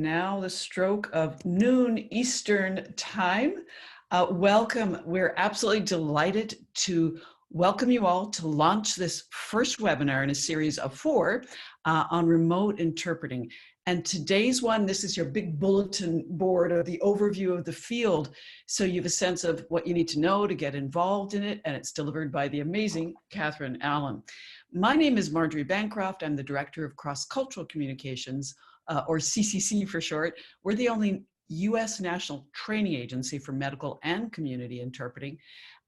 now the stroke of noon Eastern time. Welcome. We're absolutely delighted to welcome you all to launch this first webinar in a series of 4 on remote interpreting. And today's one, this is your big bulletin board of the overview of the field. So you have a sense of what you need to know to get involved in it. And it's delivered by the amazing Katharine Allen. My name is Marjorie Bancroft. I'm the Director of Cross-Cultural Communications, or CCC for short. We're the only U.S. national training agency for medical and community interpreting.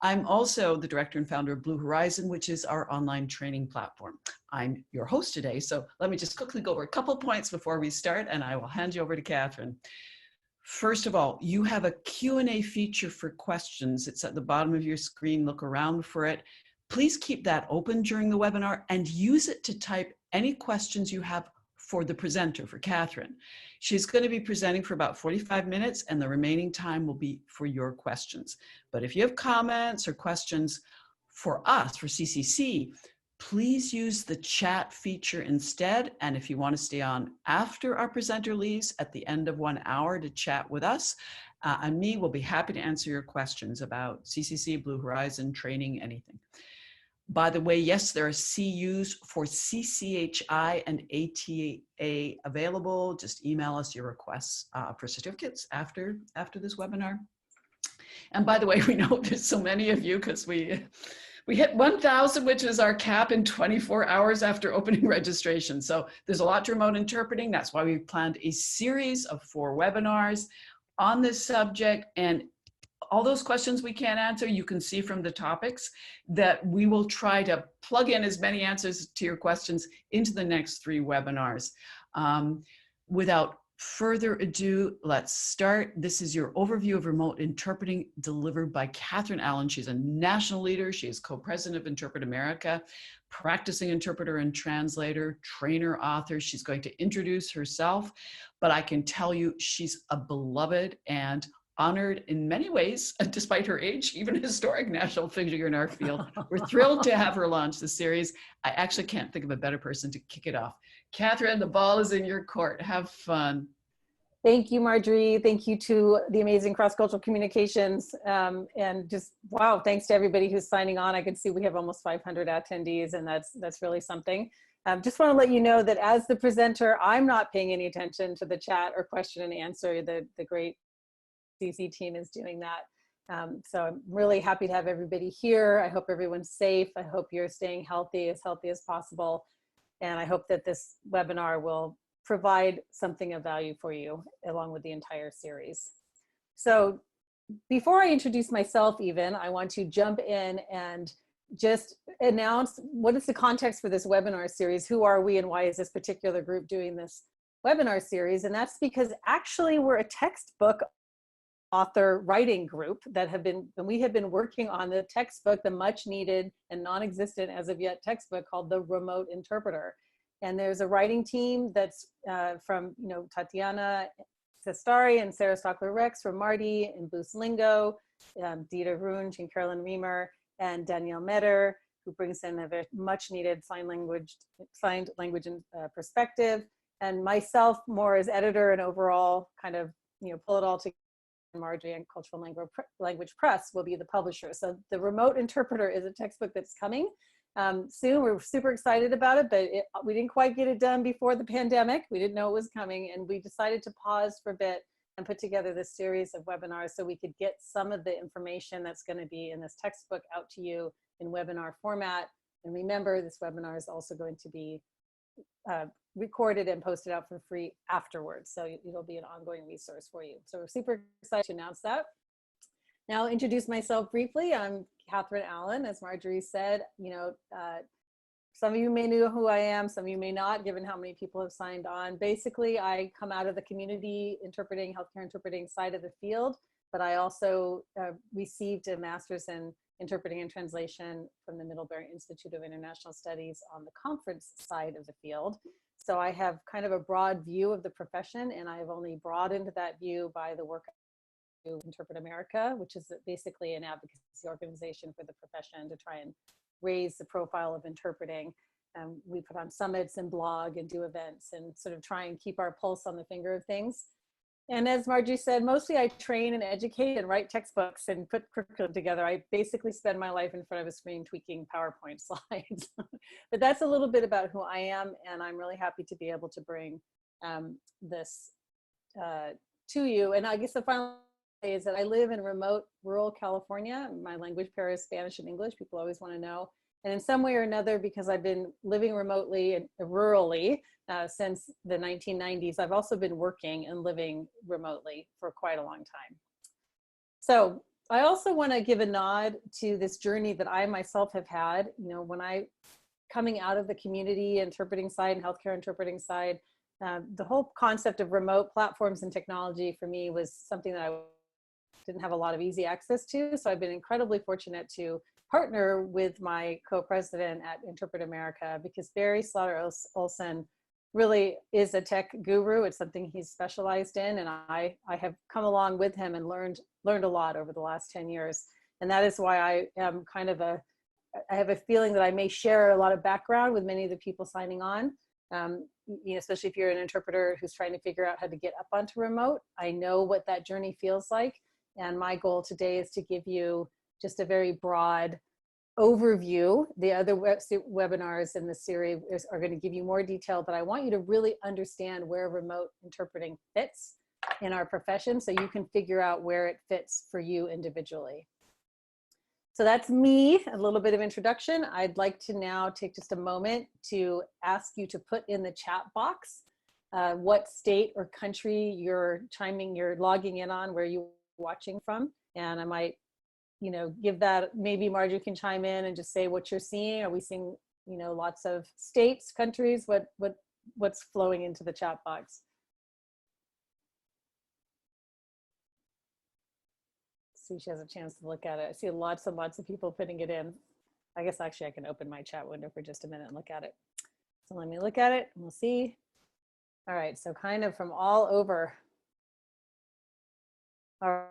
I'm also the director and founder of Blue Horizon, which is our online training platform. I'm your host today, so let me just quickly go over a couple points before we start, and I will hand you over to Katharine. First of all, you have a Q&A feature for questions. It's at the bottom of your screen. Look around for it. Please keep that open during the webinar and use it to type any questions you have for the presenter, for Katharine. She's going to be presenting for about 45 minutes and the remaining time will be for your questions. But if you have comments or questions for us, for CCC, please use the chat feature instead. And if you want to stay on after our presenter leaves at the end of 1 hour to chat with us, and me, we'll be happy to answer your questions about CCC, Blue Horizon, training, anything. By the way, yes, there are CUs for CCHI and ATA available. Just email us your requests for certificates after this webinar. And by the way, we know there's so many of you because we hit 1,000, which is our cap in 24 hours after opening registration. So there's a lot to remote interpreting. That's why we planned a series of 4 webinars on this subject. And all those questions we can't answer, you can see from the topics that we will try to plug in as many answers to your questions into the next 3 webinars. Without further ado, let's start. This is your overview of remote interpreting delivered by Katharine Allen. She's a national leader. She is co-president of Interpret America, practicing interpreter and translator, trainer, author. She's going to introduce herself, but I can tell you she's a beloved and honored in many ways, despite her age, even a historic national figure in our field. We're thrilled to have her launch the series. I actually can't think of a better person to kick it off. Katharine, the ball is in your court. Have fun. Thank you, Marjorie. Thank you to the amazing cross-cultural communications. And just, wow, thanks to everybody who's signing on. I can see we have almost 500 attendees, and that's really something. Just want to let you know that as the presenter, I'm not paying any attention to the chat or question and answer. The great CC team is doing that. So I'm really happy to have everybody here. I hope everyone's safe. I hope you're staying healthy as possible. And I hope that this webinar will provide something of value for you along with the entire series. So before I introduce myself even, I want to jump in and just announce what is the context for this webinar series. Who are we and why is this particular group doing this webinar series? And that's because actually we're a textbook author writing group that we have been working on the textbook, the much needed and non-existent as of yet textbook called The Remote Interpreter. And there's a writing team that's from Tatiana Sestari and Sarah Stockler-Rex from Marty and Boost Lingo, Dieter Runge and Carolyn Reamer and Danielle Metter, who brings in a very much needed signed language and perspective, and myself more as editor and overall kind of pull it all together. Marjorie and Cultural Language Press will be the publisher. So the Remote Interpreter is a textbook that's coming soon. We're super excited about it, but we didn't quite get it done before the pandemic. We didn't know it was coming, and we decided to pause for a bit and put together this series of webinars so we could get some of the information that's going to be in this textbook out to you in webinar format. And remember, this webinar is also going to be recorded and posted out for free afterwards. So it'll be an ongoing resource for you. So we're super excited to announce that. Now I'll introduce myself briefly. I'm Katharine Allen, as Marjorie said. Some of you may know who I am, some of you may not, given how many people have signed on. Basically, I come out of the community interpreting, healthcare interpreting side of the field, but I also received a master's in interpreting and translation from the Middlebury Institute of International Studies on the conference side of the field. So I have kind of a broad view of the profession, and I've only broadened that view by the work I do Interpret America, which is basically an advocacy organization for the profession to try and raise the profile of interpreting. We put on summits and blog and do events and sort of try and keep our pulse on the finger of things. And as Margie said, mostly I train and educate and write textbooks and put curriculum together. I basically spend my life in front of a screen tweaking PowerPoint slides. But that's a little bit about who I am, and I'm really happy to be able to bring this to you. And I guess the final thing is that I live in remote rural California. My language pair is Spanish and English. People always want to know. And in some way or another, because I've been living remotely and rurally since the 1990s, I've also been working and living remotely for quite a long time. So I also want to give a nod to this journey that I myself have had. You know, when I coming out of the community interpreting side and healthcare interpreting side, the whole concept of remote platforms and technology for me was something that I didn't have a lot of easy access to. So I've been incredibly fortunate to partner with my co-president at Interpret America, because Barry Slaughter-Olson really is a tech guru. It's something he's specialized in, and I have come along with him and learned a lot over the last 10 years. And that is why I am kind of I have a feeling that I may share a lot of background with many of the people signing on. You know, especially if you're an interpreter who's trying to figure out how to get up onto remote. I know what that journey feels like. And my goal today is to give you just a very broad overview. The other webinars in the series are going to give you more detail, but I want you to really understand where remote interpreting fits in our profession so you can figure out where it fits for you individually. So that's me, a little bit of introduction. I'd like to now take just a moment to ask you to put in the chat box what state or country you're logging in on, where you're watching from. And I might, you know, give that, maybe Margie can chime in and just say what you're seeing. Are we seeing, you know, lots of states, countries? What's flowing into the chat box? See, she has a chance to look at it. I see lots and lots of people putting it in. I guess actually I can open my chat window for just a minute and look at it. So let me look at it and we'll see. All right, so kind of from all over. All right.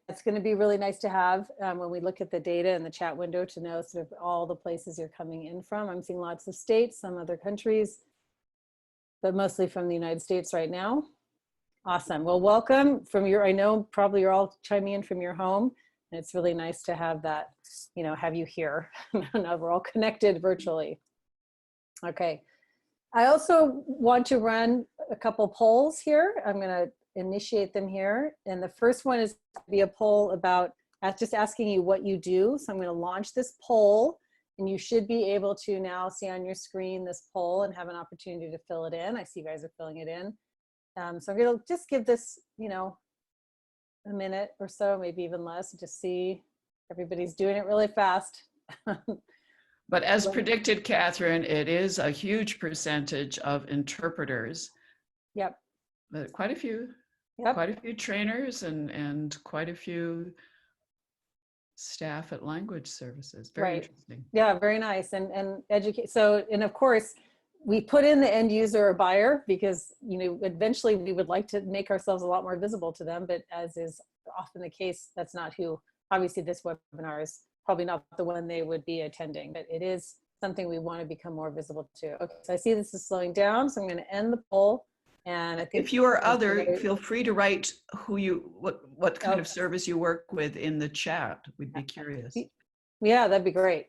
It's going to be really nice to have when we look at the data in the chat window to know sort of all the places you're coming in from. I'm seeing lots of states, some other countries, but mostly from the United States right now. Awesome. Well, welcome from I know probably you're all chiming in from your home, and it's really nice to have that, you know, have you here. Now we're all connected virtually. Okay. I also want to run a couple polls here. I'm going to initiate them here. And the first one is to be a poll about just asking you what you do. So I'm going to launch this poll, and you should be able to now see on your screen this poll and have an opportunity to fill it in. I see you guys are filling it in. So I'm going to just give this, you know, a minute or so, maybe even less, just see everybody's doing it really fast. But as predicted, Katharine, it is a huge percentage of interpreters. Yep. But quite a few. Yep. Quite a few trainers and quite a few staff at language services. Very interesting. Yeah, very nice. And educate. So, and of course, we put in the end user or buyer because, you know, eventually we would like to make ourselves a lot more visible to them, but as is often the case, that's not who, obviously this webinar is probably not the one they would be attending, but it is something we want to become more visible to. Okay, so I see this is slowing down, so I'm going to end the poll. And I think if you are other, feel free to write what kind of service you work with in the chat. We'd be curious. Yeah, that'd be great.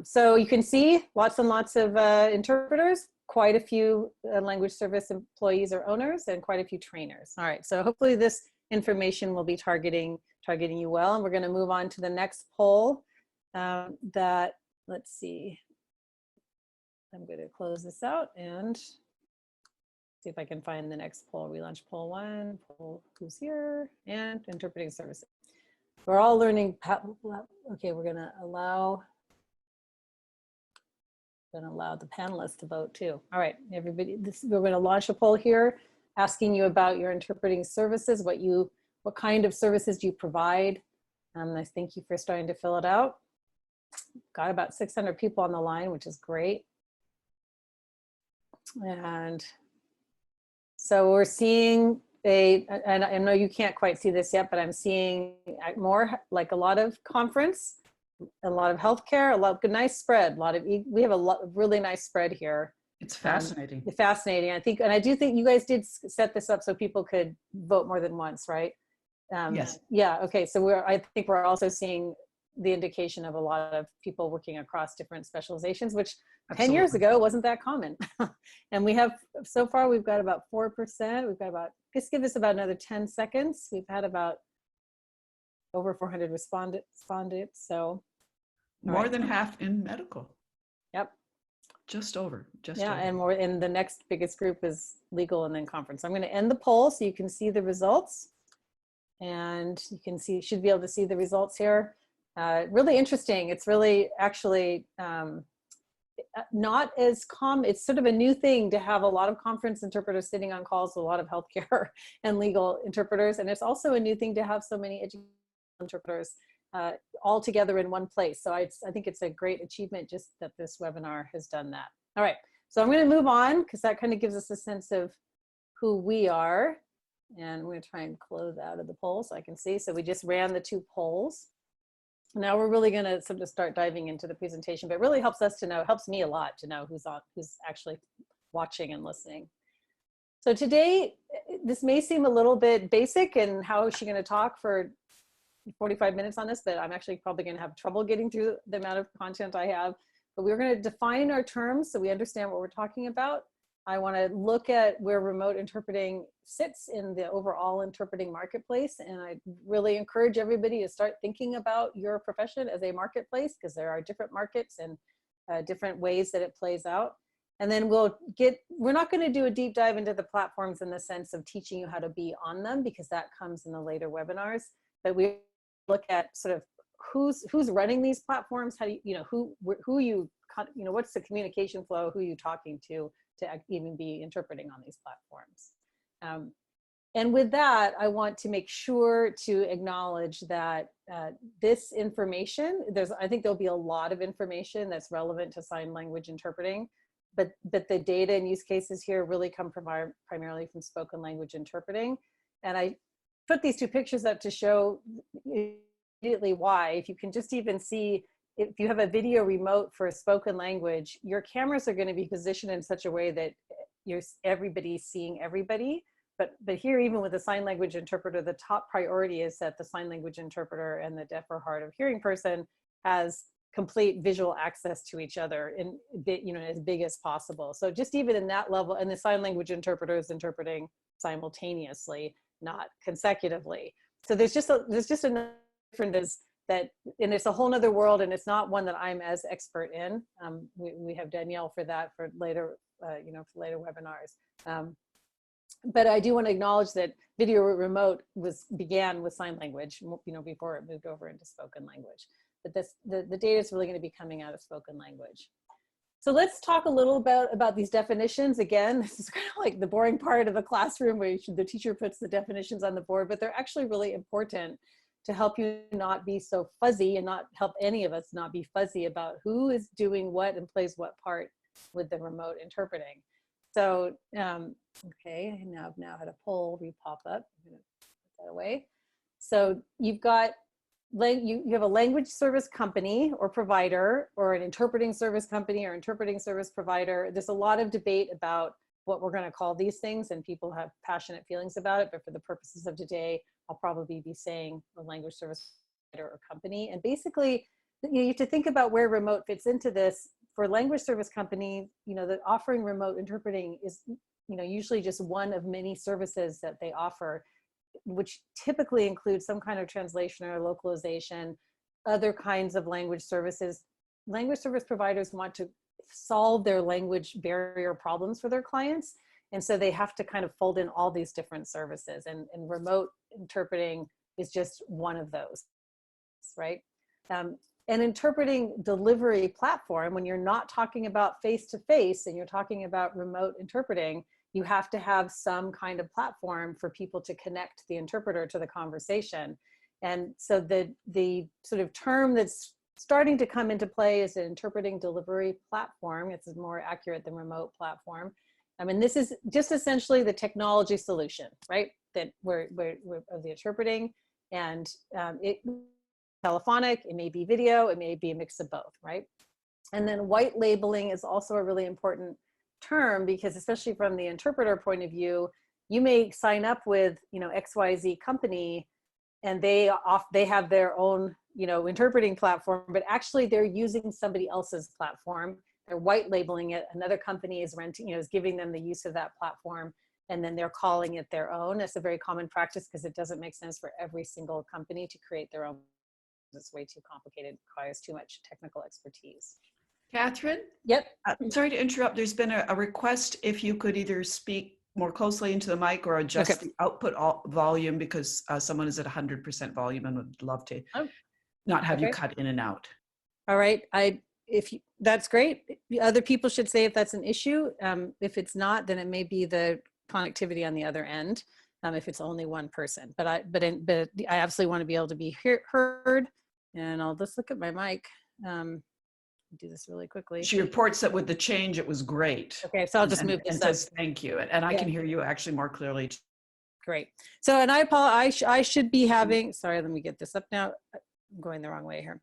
So you can see lots and lots of interpreters, quite a few language service employees or owners, and quite a few trainers. All right, so hopefully this information will be targeting you well. And we're going to move on to the next poll that, let's see. I'm going to close this out and see if I can find the next poll. Relaunch poll 1, poll who's here, and interpreting services. We're all learning. Okay, we're going to allow the panelists to vote too. All right, everybody, we're going to launch a poll here asking you about your interpreting services, what kind of services do you provide? I thank you for starting to fill it out. Got about 600 people on the line, which is great. And so we're seeing and I know you can't quite see this yet, but I'm seeing more like a lot of conference a lot of healthcare, a lot of nice spread, we have a lot of really nice spread here. It's fascinating. Fascinating. I think, and I do think you guys did set this up so people could vote more than once, right? Yes. Yeah. Okay. So I think we're also seeing the indication of a lot of people working across different specializations, which Absolutely. 10 years ago wasn't that common. And we have, so far we've got about 4%. We've got about, just give us about another 10 seconds. We've had about over 400 respondents. So more than half in medical. Yep. Just over. Yeah, over. and more. And the next biggest group is legal and then conference. I'm going to end the poll so you can see the results, and you can see, should be able to see the results here. Really interesting. It's really actually not as common. It's sort of a new thing to have a lot of conference interpreters sitting on calls with a lot of healthcare and legal interpreters, and it's also a new thing to have so many educational interpreters all together in one place. So I think it's a great achievement just that this webinar has done that. All right, so I'm going to move on because that kind of gives us a sense of who we are. And I'm going to try and close out of the poll so I can see. So we just ran the 2 polls. Now we're really going to sort of start diving into the presentation, but it really helps us to know, helps me a lot to know who's actually watching and listening. So today, this may seem a little bit basic, and how is she going to talk for 45 minutes on this, but I'm actually probably going to have trouble getting through the amount of content I have. But we're going to define our terms so we understand what we're talking about. I want to look at where remote interpreting sits in the overall interpreting marketplace. And I really encourage everybody to start thinking about your profession as a marketplace, because there are different markets and different ways that it plays out. And then we're not going to do a deep dive into the platforms in the sense of teaching you how to be on them, because that comes in the later webinars. But we look at sort of who's running these platforms, how do what's the communication flow, who are you talking to even be interpreting on these platforms. And with that, I want to make sure to acknowledge that this information, I think there'll be a lot of information that's relevant to sign language interpreting, but the data and use cases here really come primarily from spoken language interpreting. And I put these 2 pictures up to show immediately why. If you can just even see, if you have a video remote for a spoken language, your cameras are going to be positioned in such a way that everybody's seeing everybody. But here, even with a sign language interpreter, the top priority is that the sign language interpreter and the deaf or hard of hearing person has complete visual access to each other in, as big as possible. So just even in that level, and the sign language interpreter is interpreting simultaneously, not consecutively. So there's just a difference that, and it's a whole nother world, and it's not one that I'm as expert in. We have Danielle for that for later, for later webinars. But I do want to acknowledge that video remote began with sign language, before it moved over into spoken language. But the data is really going to be coming out of spoken language. So let's talk a little bit about these definitions. Again, this is kind of like the boring part of the classroom where the teacher puts the definitions on the board, but they're actually really important to help you not be so fuzzy, and not help any of us not be fuzzy about who is doing what and plays what part with the remote interpreting. So, okay, I now had a poll re-pop up. I'm going to put that away. So you've got, you have a language service company or provider, or an interpreting service company or interpreting service provider. There's a lot of debate about what we're going to call these things, and people have passionate feelings about it. But for the purposes of today, I'll probably be saying a language service provider or company. And basically, you have to think about where remote fits into this. For language service company, that offering remote interpreting is, usually just one of many services that they offer, which typically includes some kind of translation or localization, other kinds of language services. Language service providers want to solve their language barrier problems for their clients. And so they have to kind of fold in all these different services, and remote interpreting is just one of those, right? An interpreting delivery platform, when you're not talking about face-to-face and you're talking about remote interpreting, you have to have some kind of platform for people to connect the interpreter to the conversation. And so the sort of term that's starting to come into play is an interpreting delivery platform. It's more accurate than remote platform. I mean, this is just essentially the technology solution, right? That we're of the interpreting, and it telephonic, it may be video, it may be a mix of both, right? And then white labeling is also a really important term, because especially from the interpreter point of view, you may sign up with, you know, XYZ company, and they have their own, you know, interpreting platform, but actually they're using somebody else's platform. They're white labeling it. Another company is renting, you know, is giving them the use of that platform, and then they're calling it their own. It's a very common practice because it doesn't make sense for every single company to create their own. It's way too complicated, requires too much technical expertise. Catherine? Yep. Sorry to interrupt. There's been a request if you could either speak more closely into the mic or adjust the output volume, because someone is at 100% volume and would love to not have you cut in and out. All right. That's great. Other people should say if that's an issue. If it's not, then it may be the connectivity on the other end. If it's only one person, but I absolutely want to be able to be heard. And I'll just look at my mic. Do this really quickly. She reports that with the change, it was great. Okay, so I'll just move this and up. says thank you, and I can hear you actually more clearly. Great. So, and I apologize. I should be having. Sorry, let me get this up now. I'm going the wrong way here.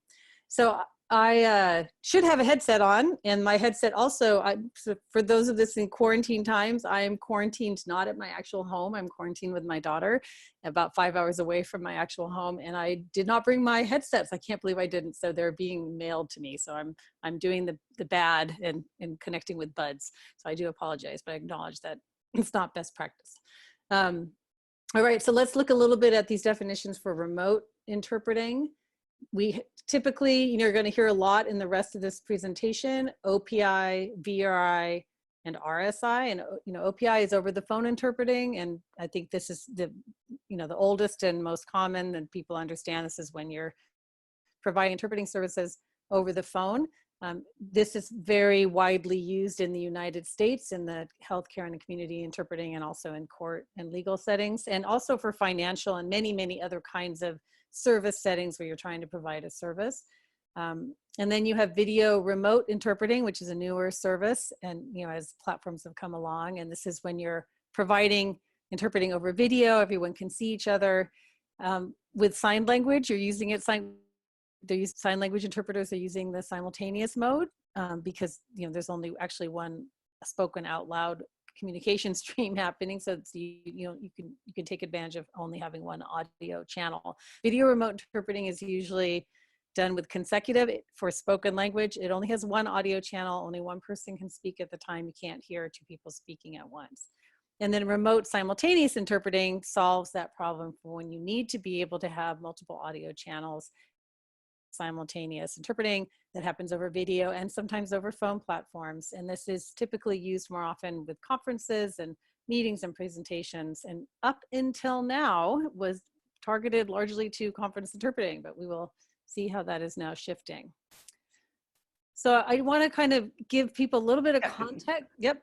So I should have a headset on, and my headset also, so for those of us in quarantine times, I am quarantined not at my actual home. I'm quarantined with my daughter, about 5 hours away from my actual home, and I did not bring my headsets. I can't believe I didn't. So they're being mailed to me. So I'm doing the bad and connecting with buds. So I do apologize, but I acknowledge that it's not best practice. All right, so let's look a little bit at these definitions for remote interpreting. We typically, you know, you're going to hear a lot in the rest of this presentation: OPI, VRI, and RSI. And, you know, OPI is over the phone interpreting. And I think this is the, you know, the oldest and most common, and people understand this is when you're providing interpreting services over the phone. This is very widely used in the United States in the healthcare and community interpreting, and also in court and legal settings, and also for financial and many, many other kinds of service settings where you're trying to provide a service. And then you have video remote interpreting, which is a newer service, and, you know, as platforms have come along, and this is when you're providing interpreting over video, everyone can see each other. With sign language, you're using it sign language interpreters are using the simultaneous mode, because, you know, there's only actually one spoken out loud communication stream happening, so it's, you can take advantage of only having one audio channel. Video remote interpreting is usually done with consecutive. For spoken language, it only has one audio channel, only one person can speak at the time. You can't hear two people speaking at once. And then remote simultaneous interpreting solves that problem for when you need to be able to have multiple audio channels. Simultaneous interpreting that happens over video and sometimes over phone platforms. And this is typically used more often with conferences and meetings and presentations, and up until now was targeted largely to conference interpreting, but we will see how that is now shifting. So I want to kind of give people a little bit of context. Yep.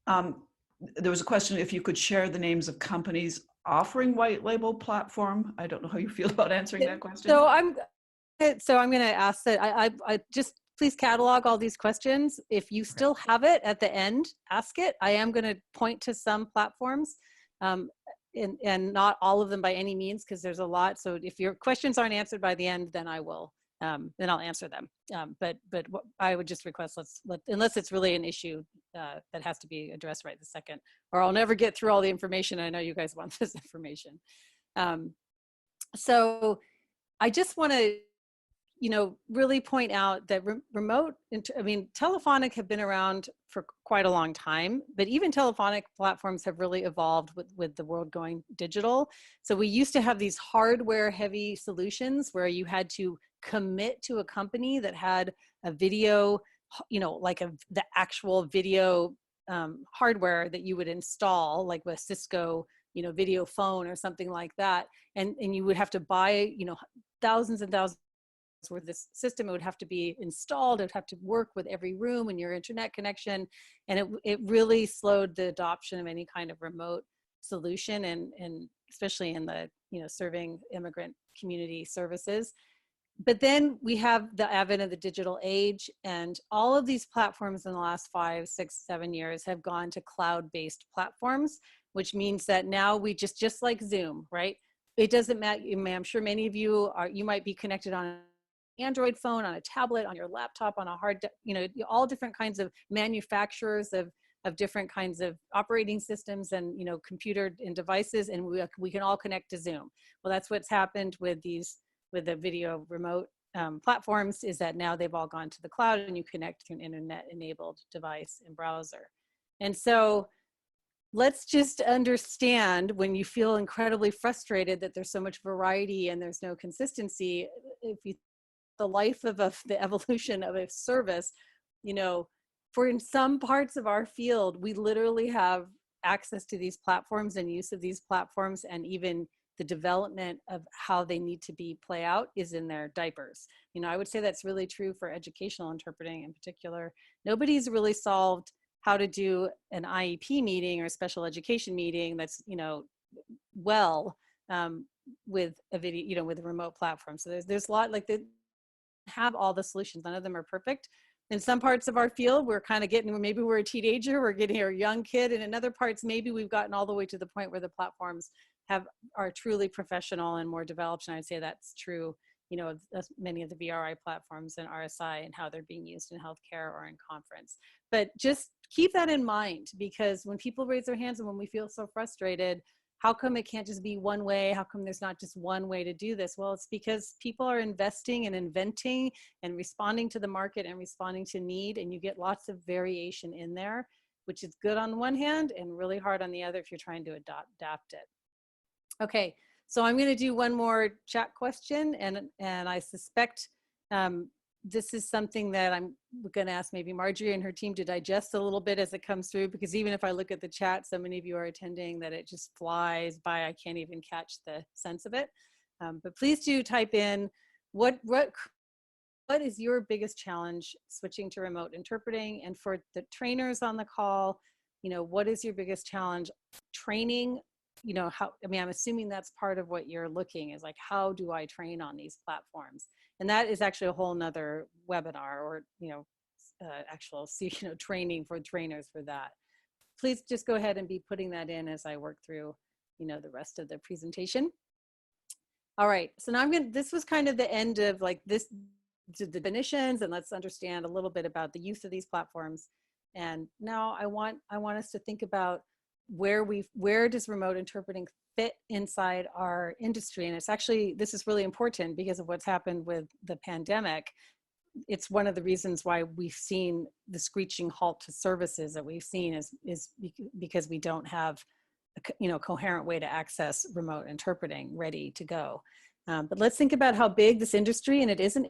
There was a question if you could share the names of companies offering white label platform. I don't know how you feel about answering that question. So I'm going to ask that I just please catalog all these questions. If you still have it at the end, ask it. I am going to point to some platforms, and not all of them by any means, because there's a lot. So if your questions aren't answered by the end, then I will, then I'll answer them. But what I would just request, unless it's really an issue that has to be addressed right this second, or I'll never get through all the information. I know you guys want this information. So I just want to, you know, really point out that telephonic have been around for quite a long time, but even telephonic platforms have really evolved with the world going digital. So we used to have these hardware heavy solutions where you had to commit to a company that had a video, you know, like the actual video hardware that you would install, like with Cisco, you know, video phone or something like that. And you would have to buy, you know, thousands and thousands where this system, it would have to be installed, it would have to work with every room and your internet connection. And it really slowed the adoption of any kind of remote solution, and especially in the, you know, serving immigrant community services. But then we have the advent of the digital age, and all of these platforms in the last 5, 6, 7 years have gone to cloud-based platforms, which means that now we just like Zoom, right? it doesn't matter. I'm sure many of you are, you might be connected on an Android phone, on a tablet, on your laptop, on a all different kinds of manufacturers of different kinds of operating systems and, computer and devices, and we can all connect to Zoom. Well, that's what's happened with the video remote platforms, is that now they've all gone to the cloud and you connect to an internet enabled device and browser. And so let's just understand, when you feel incredibly frustrated that there's so much variety and there's no consistency, if you the life of the evolution of a service, for in some parts of our field, we literally have access to these platforms and use of these platforms, and even the development of how they need to be play out is in their diapers. I would say that's really true for educational interpreting in particular. Nobody's really solved how to do an IEP meeting or a special education meeting that's, with a video, with a remote platform. So there's a lot, like, they have all the solutions. None of them are perfect. In some parts of our field, we're kind of getting, maybe we're a teenager, we're getting a young kid, and in other parts, maybe we've gotten all the way to the point where the platforms are truly professional and more developed. And I'd say that's true, of many of the VRI platforms and RSI and how they're being used in healthcare or in conference. But just keep that in mind, because when people raise their hands and when we feel so frustrated, how come it can't just be one way? How come there's not just one way to do this? Well, it's because people are investing and inventing and responding to the market and responding to need, and you get lots of variation in there, which is good on one hand and really hard on the other if you're trying to adapt it. Okay, so I'm going to do one more chat question, and I suspect this is something that I'm going to ask maybe Marjorie and her team to digest a little bit as it comes through, because even if I look at the chat, so many of you are attending that it just flies by. I can't even catch the sense of it. But please do type in what is your biggest challenge switching to remote interpreting, and for the trainers on the call, what is your biggest challenge training? I'm assuming that's part of what you're looking is, like, how do I train on these platforms? And that is actually a whole nother webinar, or, actual, training for trainers for that. Please just go ahead and be putting that in as I work through, the rest of the presentation. All right, so now this was kind of the end of the definitions, and let's understand a little bit about the use of these platforms. And now I want us to think about where does remote interpreting fit inside our industry. And it's actually, this is really important because of what's happened with the pandemic. It's one of the reasons why we've seen the screeching halt to services that we've seen is because we don't have a coherent way to access remote interpreting ready to go. But let's think about how big this industry, and it isn't,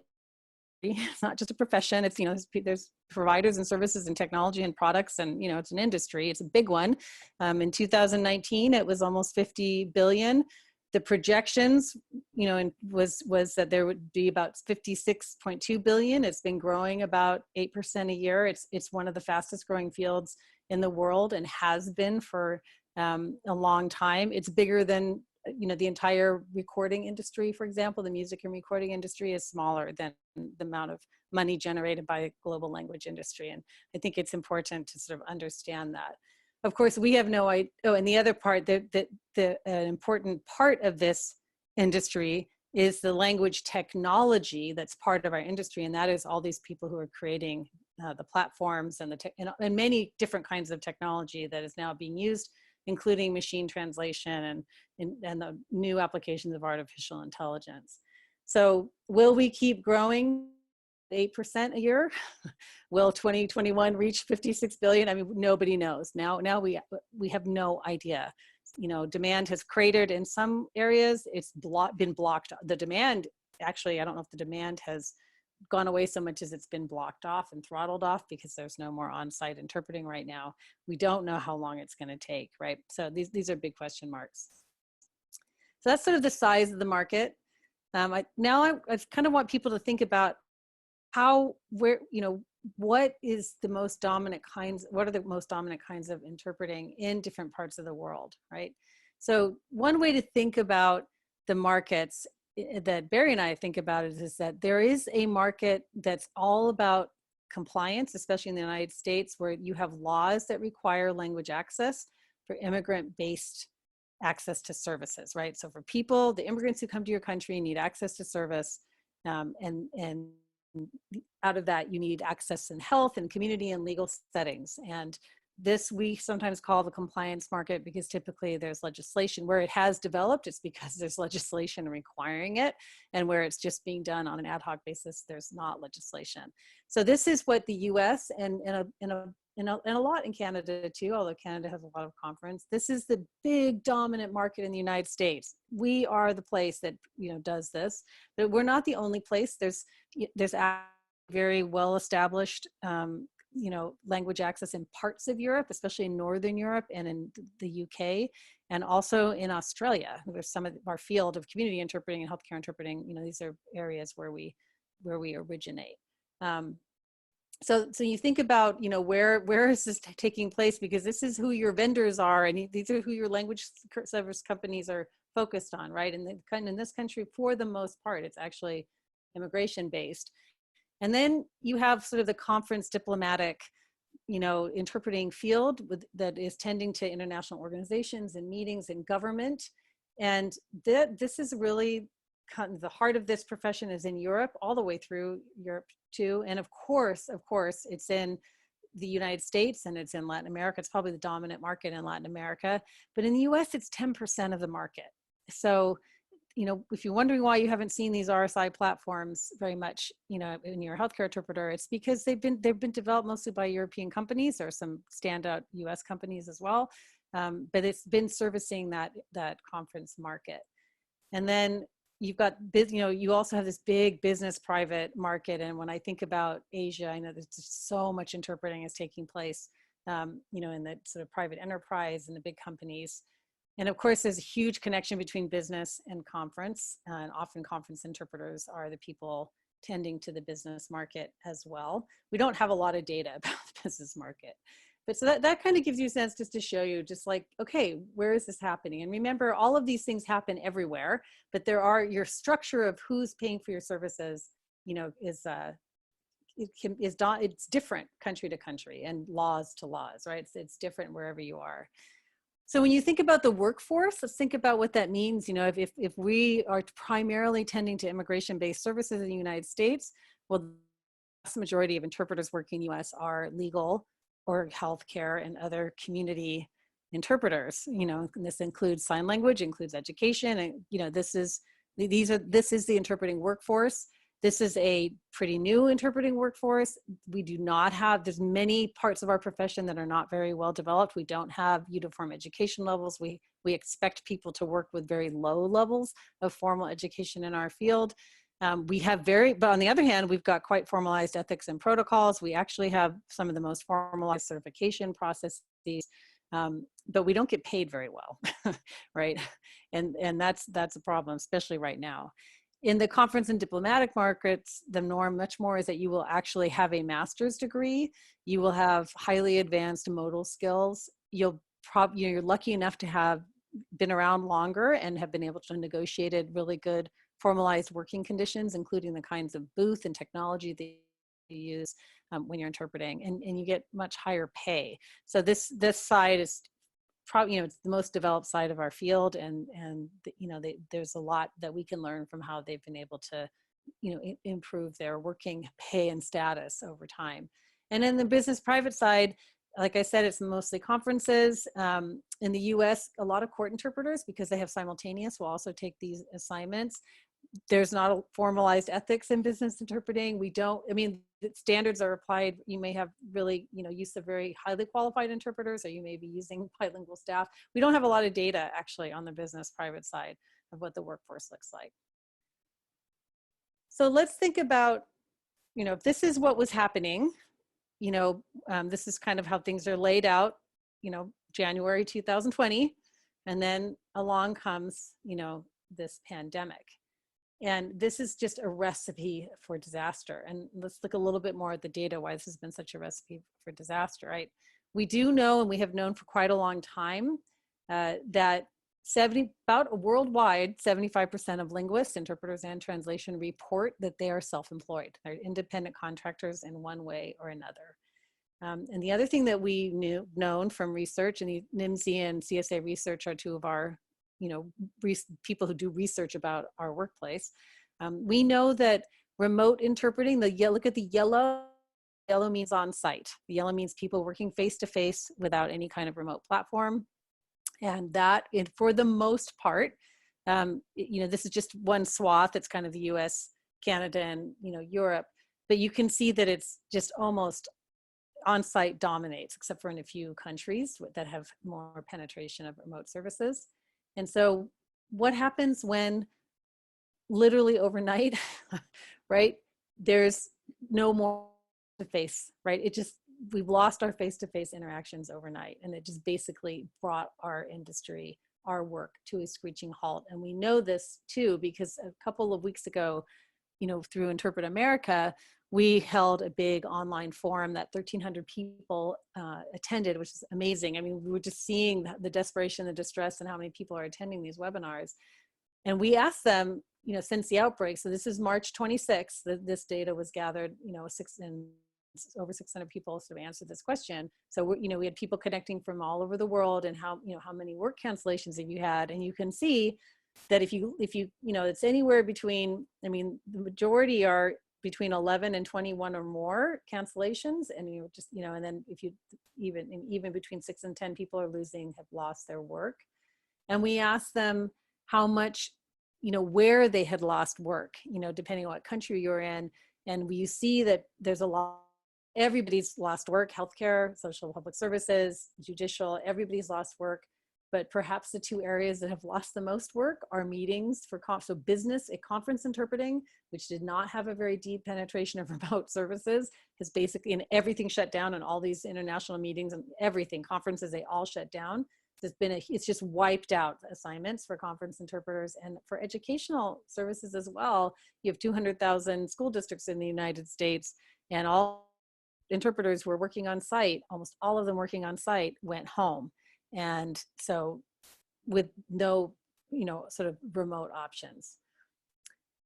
it's not just a profession, it's, there's providers and services and technology and products, and, it's an industry, it's a big one. In 2019, it was almost 50 billion. The projections, was that there would be about 56.2 billion. It's been growing about 8% a year. It's one of the fastest growing fields in the world, and has been for a long time. It's bigger than, the entire recording industry, for example. The music and recording industry is smaller than the amount of money generated by the global language industry. And I think it's important to sort of understand that. Of course, we have no idea. Oh, and the other part, the important part of this industry is the language technology that's part of our industry. And that is all these people who are creating the platforms and and many different kinds of technology that is now being used, including machine translation and the new applications of artificial intelligence. So will we keep growing 8% a year? Will 2021 reach 56 billion? I mean, nobody knows. Now we have no idea. Demand has cratered in some areas. It's been blocked. The demand, actually, I don't know if the demand has gone away so much as it's been blocked off and throttled off because there's no more on-site interpreting right now. We don't know how long it's going to take, right? So these are big question marks. So that's sort of the size of the market. I kind of want people to think about what is the most dominant kinds, what are the most dominant kinds of interpreting in different parts of the world, right? So one way to think about the markets that Barry and I think about is that there is a market that's all about compliance, especially in the United States, where you have laws that require language access for immigrant-based access to services, right? So for people, the immigrants who come to your country need access to service, and out of that, you need access in health and community and legal settings. And this we sometimes call the compliance market, because typically there's legislation. Where it has developed, it's because there's legislation requiring it, and where it's just being done on an ad hoc basis, there's not legislation. So this is what the US and a lot in Canada too, although Canada has a lot of conference. This is the big dominant market in the United States. We are the place that, you know, does this, but we're not the only place. There's very well established, you know, language access in parts of Europe, especially in Northern Europe and in the UK, and also in Australia. There's some of our field of community interpreting and healthcare interpreting. You know, these are areas where we originate. So you think about, you know, where is this taking place? Because this is who your vendors are, and these are who your language service companies are focused on, right? And in this country, for the most part, it's actually immigration based. And then you have sort of the conference diplomatic, you know, interpreting field that is tending to international organizations and meetings and government. And this is really kind of the heart of this profession is in Europe, all the way through Europe too. And of course, it's in the United States and it's in Latin America. It's probably the dominant market in Latin America, but in the US, it's 10% of the market. So, you know, if you're wondering why you haven't seen these RSI platforms very much, you know, in your healthcare interpreter, it's because they've been developed mostly by European companies. There are some standout US companies as well, but it's been servicing that conference market. And then you've got, you know, you also have this big business private market. And when I think about Asia, I know there's just so much interpreting is taking place, you know, in the sort of private enterprise and the big companies. And of course, there's a huge connection between business and conference, and often conference interpreters are the people tending to the business market as well. We don't have a lot of data about the business market, but so that kind of gives you a sense just to show you, just like, okay, where is this happening? And remember, all of these things happen everywhere, but there are your structure of who's paying for your services, you know, it's different country to country and laws to laws, right? It's different wherever you are. So when you think about the workforce, let's think about what that means. You know, if we are primarily tending to immigration-based services in the United States, well, the vast majority of interpreters working in the US are legal or healthcare and other community interpreters. You know, and this includes sign language, includes education, and you know, this is the interpreting workforce. This is a pretty new interpreting workforce. We do not have, there's many parts of our profession that are not very well developed. We don't have uniform education levels. We expect people to work with very low levels of formal education in our field. But on the other hand, we've got quite formalized ethics and protocols. We actually have some of the most formalized certification processes, but we don't get paid very well, right? And that's a problem, especially right now. In the conference and diplomatic markets, the norm much more is that you will actually have a master's degree. You will have highly advanced modal skills. You're lucky enough to have been around longer and have been able to negotiate really good formalized working conditions, including the kinds of booth and technology that you use when you're interpreting, and you get much higher pay. So this side is probably, you know, it's the most developed side of our field, and you know, there's a lot that we can learn from how they've been able to, you know, improve their working pay and status over time. And in the business private side, like I said, it's mostly conferences. In the US, a lot of court interpreters, because they have simultaneous, will also take these assignments. There's not a formalized ethics in business interpreting. The standards are applied. You may have really, you know, use of very highly qualified interpreters, or you may be using bilingual staff. We don't have a lot of data actually on the business private side of what the workforce looks like. So let's think about, you know, if this is what was happening, you know, this is kind of how things are laid out, you know, January 2020, and then along comes, you know, this pandemic. And this is just a recipe for disaster. And let's look a little bit more at the data, why this has been such a recipe for disaster, right? We do know, and we have known for quite a long time, that about worldwide, 75% of linguists, interpreters, and translation report that they are self-employed. They're independent contractors in one way or another. And the other thing that we known from research, and the NIMSI and CSA research are two of our people who do research about our workplace. We know that remote interpreting, look at the yellow. Yellow means on site. The yellow means people working face to face without any kind of remote platform. And that, for the most part, this is just one swath. It's kind of the US, Canada, and Europe. But you can see that it's just almost on-site dominates, except for in a few countries that have more penetration of remote services. And so what happens when literally overnight, right, there's no more face-to-face, right? We've lost our face-to-face interactions overnight, and it just basically brought our industry, our work, to a screeching halt. And we know this too, because a couple of weeks ago, through Interpret America, we held a big online forum that 1,300 people attended, which is amazing. I mean, we were just seeing the desperation, the distress, and how many people are attending these webinars. And we asked them, since the outbreak, so this is March 26th, this data was gathered, over 600 people sort of answered this question. So we had people connecting from all over the world, and how many work cancellations have you had? And you can see that if you it's anywhere between, the majority are between 11 and 21 or more cancellations, and and then if you even between 6 and 10 people have lost their work. And we asked them how much, where they had lost work, depending on what country you're in. And you see that there's a lot, everybody's lost work: healthcare, social public services, judicial, everybody's lost work. But perhaps the two areas that have lost the most work are meetings so business, conference interpreting, which did not have a very deep penetration of remote services, because basically, and everything shut down, and all these international meetings and everything, conferences, they all shut down. It's just wiped out assignments for conference interpreters. And for educational services as well, you have 200,000 school districts in the United States, and all interpreters who were working on site, almost all of them working on site, went home. And so with no, sort of remote options.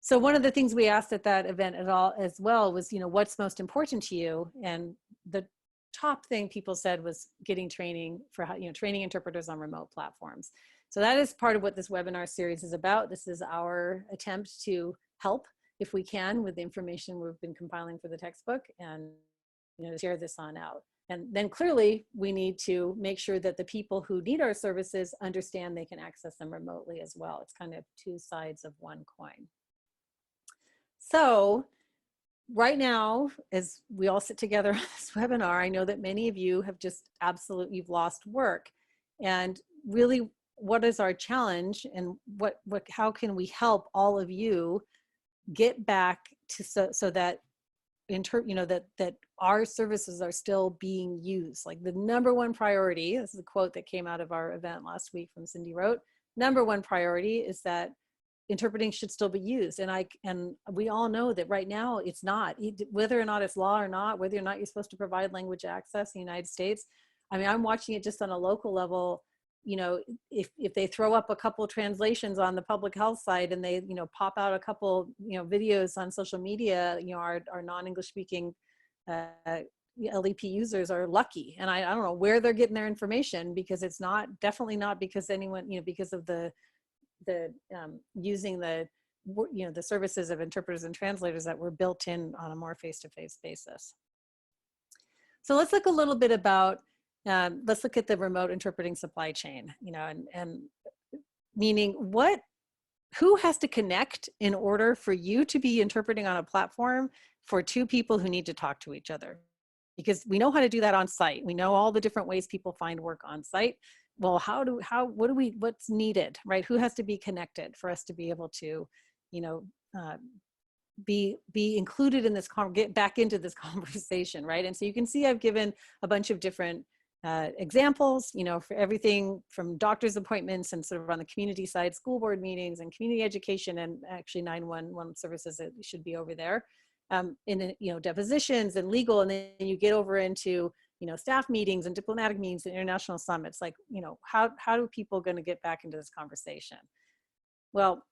So one of the things we asked at that event as well was, what's most important to you? And the top thing people said was getting training for how, training interpreters on remote platforms. So that is part of what this webinar series is about. This is our attempt to help, if we can, with the information we've been compiling for the textbook, and share this on out. And then clearly we need to make sure that the people who need our services understand they can access them remotely as well. It's kind of two sides of one coin. So right now, as we all sit together on this webinar, I know that many of you have just you've lost work. And really, what is our challenge, and how can we help all of you get back to so that that our services are still being used? Like, the number one priority, this is a quote that came out of our event last week from Cindy Rote, number one priority is that interpreting should still be used. And we all know that right now it's not, whether or not it's law or not, whether or not you're supposed to provide language access in the United States. I mean, I'm watching it just on a local level. If they throw up a couple of translations on the public health side, and they, pop out a couple, videos on social media, our non-English speaking LEP users are lucky. And I don't know where they're getting their information, because it's definitely not because anyone, because of the using the services of interpreters and translators that were built in on a more face-to-face basis. So let's look a little bit about, let's look at the remote interpreting supply chain, and meaning who has to connect in order for you to be interpreting on a platform for two people who need to talk to each other? Because we know how to do that on site. We know all the different ways people find work on site. Well, what's needed, right? Who has to be connected for us to be able to, be included in this, get back into this conversation, right? And so you can see I've given a bunch of different examples, for everything from doctor's appointments, and sort of on the community side, school board meetings and community education, and actually 911 services that should be over there, in depositions and legal, and then you get over into staff meetings and diplomatic meetings and international summits. Like, how do people going to get back into this conversation? Well,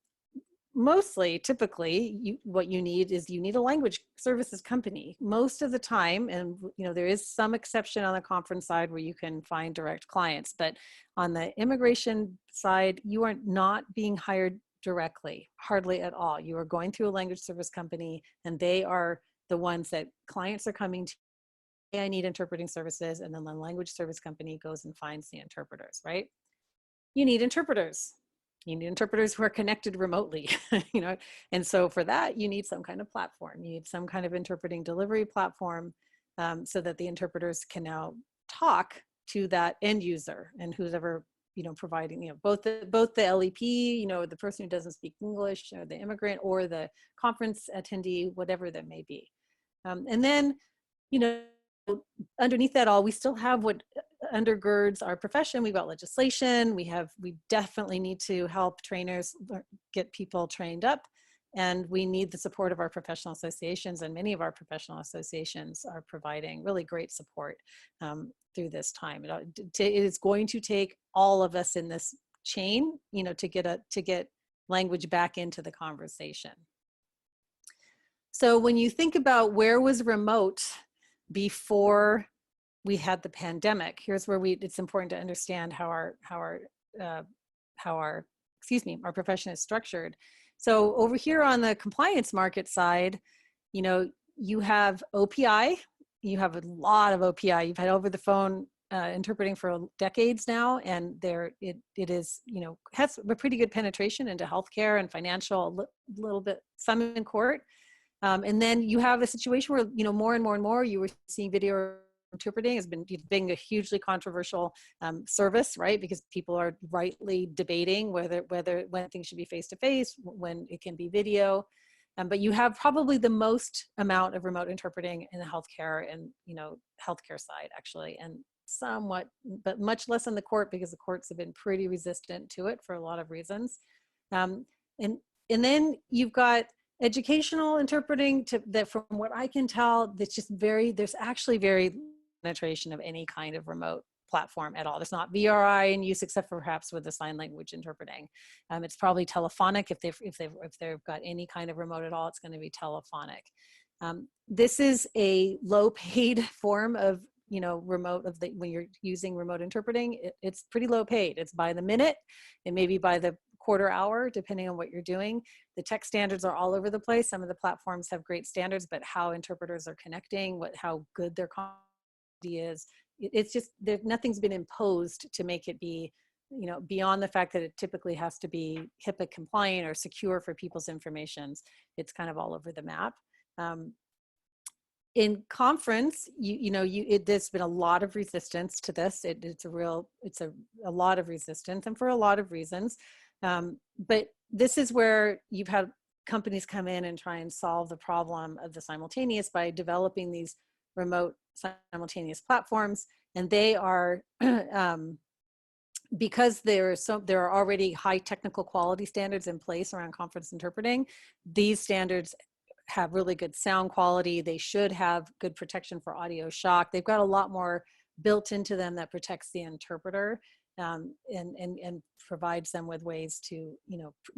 mostly, typically, what you need is you need a language services company most of the time. And, there is some exception on the conference side where you can find direct clients, but on the immigration side, you are not being hired directly, hardly at all. You are going through a language service company, and they are the ones that clients are coming to. I need interpreting services, and then the language service company goes and finds the interpreters, right? You need interpreters. You need interpreters who are connected remotely, and so for that, you need some kind of platform. You need some kind of interpreting delivery platform, so that the interpreters can now talk to that end user and who's ever, providing, both the LEP, the person who doesn't speak English, or the immigrant, or the conference attendee, whatever that may be. And then, underneath that all, we still have what undergirds our profession. We've got legislation. We definitely need to help trainers get people trained up, and we need the support of our professional associations, and many of our professional associations are providing really great support through this time. It is going to take all of us in this chain, to get language back into the conversation. So when you think about where was remote before we had the pandemic, here's where it's important to understand how our profession is structured. So over here on the compliance market side, you have OPI. You have a lot of OPI. You've had over the phone interpreting for decades now, and it is, has a pretty good penetration into healthcare and financial, a little bit, some in court. And then you have a situation where, more and more you were seeing video interpreting has been being a hugely controversial service, right? Because people are rightly debating when things should be face-to-face, when it can be video. But you have probably the most amount of remote interpreting in the healthcare and, healthcare side, actually, and somewhat, but much less in the court, because the courts have been pretty resistant to it for a lot of reasons. And then you've got educational interpreting that, from what I can tell, there's actually very penetration of any kind of remote platform at all. There's not VRI in use, except for perhaps with the sign language interpreting. It's probably telephonic. If they've got any kind of remote at all, it's going to be telephonic. This is a low paid form of, remote when you're using remote interpreting, it's pretty low paid. It's by the minute, and maybe by the quarter hour, depending on what you're doing. The tech standards are all over the place. Some of the platforms have great standards, but how interpreters are connecting, how good their quality is, it's just, nothing's been imposed to make it be, beyond the fact that it typically has to be HIPAA compliant or secure for people's informations. It's kind of all over the map. In conference, there's been a lot of resistance to this. It's a lot of resistance, and for a lot of reasons. But this is where you've had companies come in and try and solve the problem of the simultaneous by developing these remote simultaneous platforms. And they are, because there are already high technical quality standards in place around conference interpreting, these standards have really good sound quality. They should have good protection for audio shock. They've got a lot more built into them that protects the interpreter, and provides them with ways to,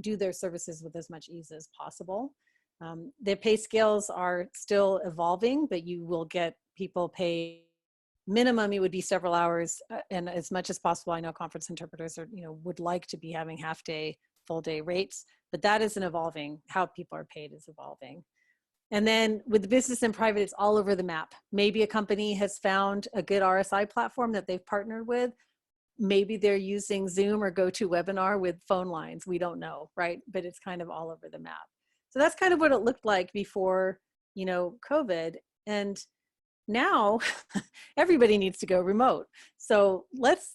do their services with as much ease as possible. The pay scales are still evolving, but you will get people pay minimum. It would be several hours, and as much as possible. I know conference interpreters are, would like to be having half day, full day rates, but that isn't evolving. How people are paid is evolving. And then with the business and private, it's all over the map. Maybe a company has found a good RSI platform that they've partnered with. Maybe they're using Zoom or GoToWebinar with phone lines. We don't know, right? But it's kind of all over the map. So that's kind of what it looked like before, COVID. And now everybody needs to go remote. So let's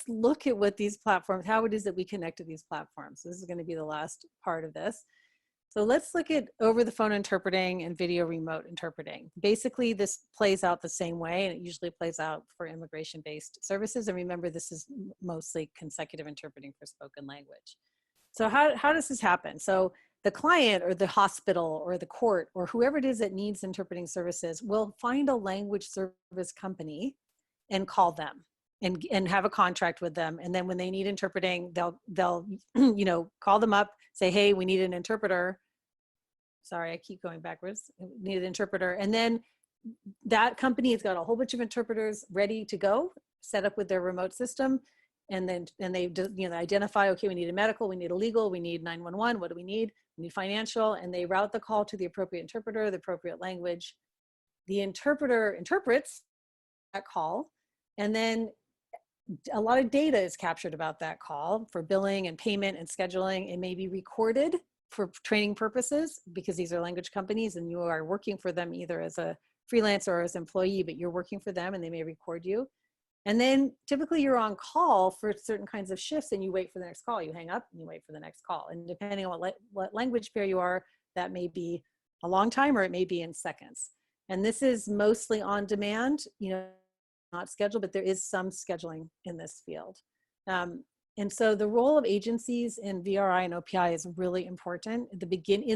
look at what these platforms, how it is that we connect to these platforms. So this is going to be the last part of this. So let's look at over the phone interpreting and video remote interpreting. Basically, this plays out the same way, and it usually plays out for immigration-based services. And remember, this is mostly consecutive interpreting for spoken language. So how does this happen? So the client or the hospital or the court or whoever it is that needs interpreting services will find a language service company and call them. and have a contract with them. And then when they need interpreting, they'll you know, call them up, say, hey, we need an interpreter. Sorry, I keep going backwards. We need an interpreter. And then that company has got a whole bunch of interpreters ready to go, set up with their remote system. And then they you know, identify, okay, we need a medical, we need a legal, we need 911, what do we need? We need financial, and they route the call to the appropriate interpreter, the appropriate language. The interpreter interprets that call, and then a lot of data is captured about that call for billing and payment and scheduling. It may be recorded for training purposes because these are language companies and you are working for them either as a freelancer or as an employee, but you're working for them and they may record you. And then typically you're on call for certain kinds of shifts and you wait for the next call. You hang up and you wait for the next call. And depending on what language pair you are, that may be a long time or it may be in seconds. And this is mostly on demand, you know, not scheduled, but there is some scheduling in this field. And so the role of agencies in VRI and OPI is really important. In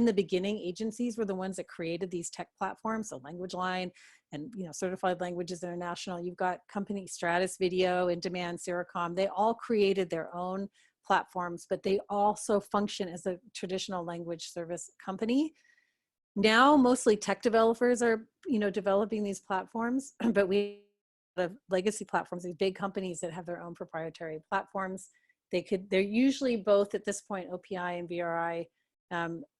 the beginning, agencies were the ones that created these tech platforms, so Language Line and, you know, Certified Languages International. You've got company Stratus Video, In Demand, Seracom. They all created their own platforms, but they also function as a traditional language service company. Now, mostly tech developers are, you know, developing these platforms, but we have legacy platforms, these big companies that have their own proprietary platforms. They're usually both at this point, OPI and VRI,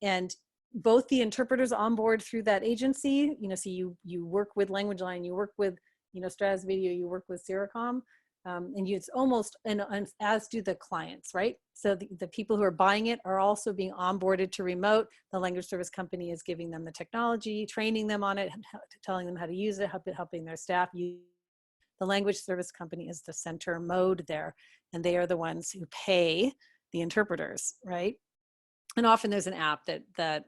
and both the interpreters onboard through that agency, you know, so you work with Language Line, you work with, you know, Stratus Video, you work with Seracom, and it's almost, and as do the clients, right? So the people who are buying it are also being onboarded to remote. The language service company is giving them the technology, training them on it, telling them how to use it, helping their staff use it. The language service company is the center mode there, and they are the ones who pay the interpreters, right? And often there's an app that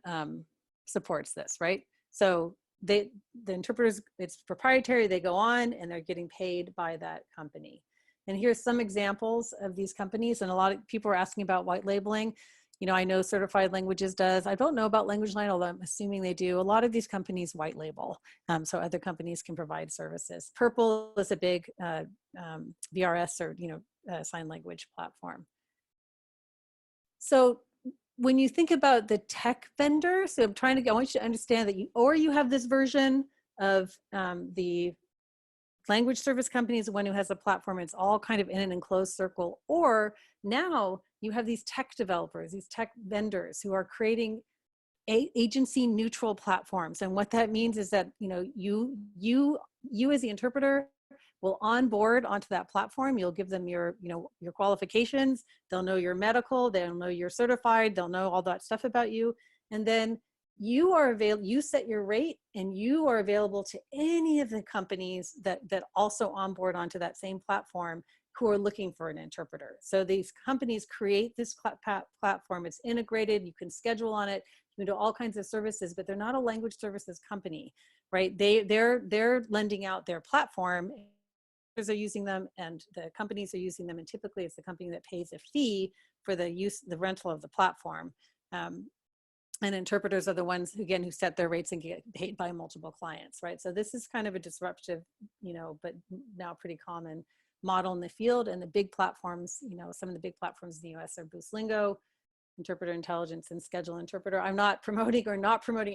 supports this, right? So the interpreters, it's proprietary, they go on and they're getting paid by that company. And here's some examples of these companies, and a lot of people are asking about white labeling. You know, I know Certified Languages does. I don't know about Language Line, although I'm assuming they do. A lot of these companies white label, so other companies can provide services. Purple is a big VRS or, you know, sign language platform. So when you think about the tech vendor, so I want you to understand that you have this version of the language service company is the one who has a platform. It's all kind of in an enclosed circle. Or now you have these tech developers, these tech vendors who are creating agency neutral platforms. And what that means is that, you know, you as the interpreter will onboard onto that platform. You'll give them your, you know, your qualifications. They'll know you're medical. They'll know you're certified. They'll know all that stuff about you. And then you set your rate and you are available to any of the companies that also onboard onto that same platform who are looking for an interpreter. So these companies create this platform. It's integrated. You can schedule on it. You can do all kinds of services, but they're not a language services company, right? They're lending out their platform. Are using them and the companies are using them, and typically it's the company that pays a fee for the rental of the platform. And interpreters are the ones who set their rates and get paid by multiple clients, right? So this is kind of a disruptive, you know, but now pretty common model in the field. And the big platforms, you know, some of the big platforms in the US are BoostLingo, Interpreter Intelligence, and Schedule Interpreter. I'm not promoting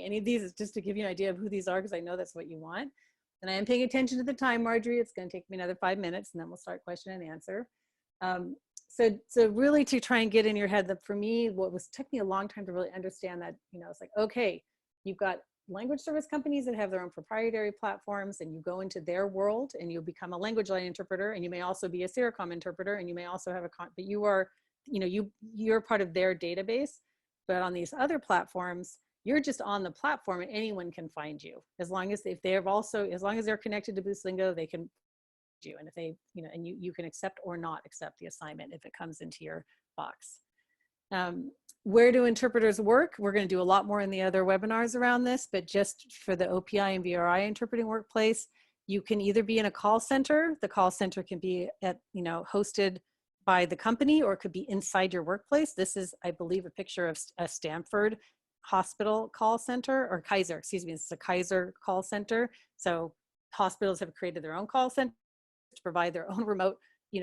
any of these. It's just to give you an idea of who these are, because I know that's what you want. And I am paying attention to the time, Marjorie. It's going to take me another 5 minutes and then we'll start question and answer. So really to try and get in your head that for me, took me a long time to really understand that, you know, it's like, okay, you've got language service companies that have their own proprietary platforms, and you go into their world and you become a Language Line interpreter, and you may also be a Seracom interpreter, and you may also have but you are, you know, you're part of their database. But on these other platforms, you're just on the platform and anyone can find you, as long as they're connected to BoostLingo, they can find you. And if they, you know, and you can accept or not accept the assignment if it comes into your box. Where do interpreters work? We're going to do a lot more in the other webinars around this, but just for the OPI and VRI Interpreting Workplace, you can either be in a call center. The call center can be hosted by the company, or it could be inside your workplace. This is, I believe, a picture of a Stanford hospital call center, or Kaiser, excuse me, this is a Kaiser call center. So hospitals have created their own call center. provide their own remote,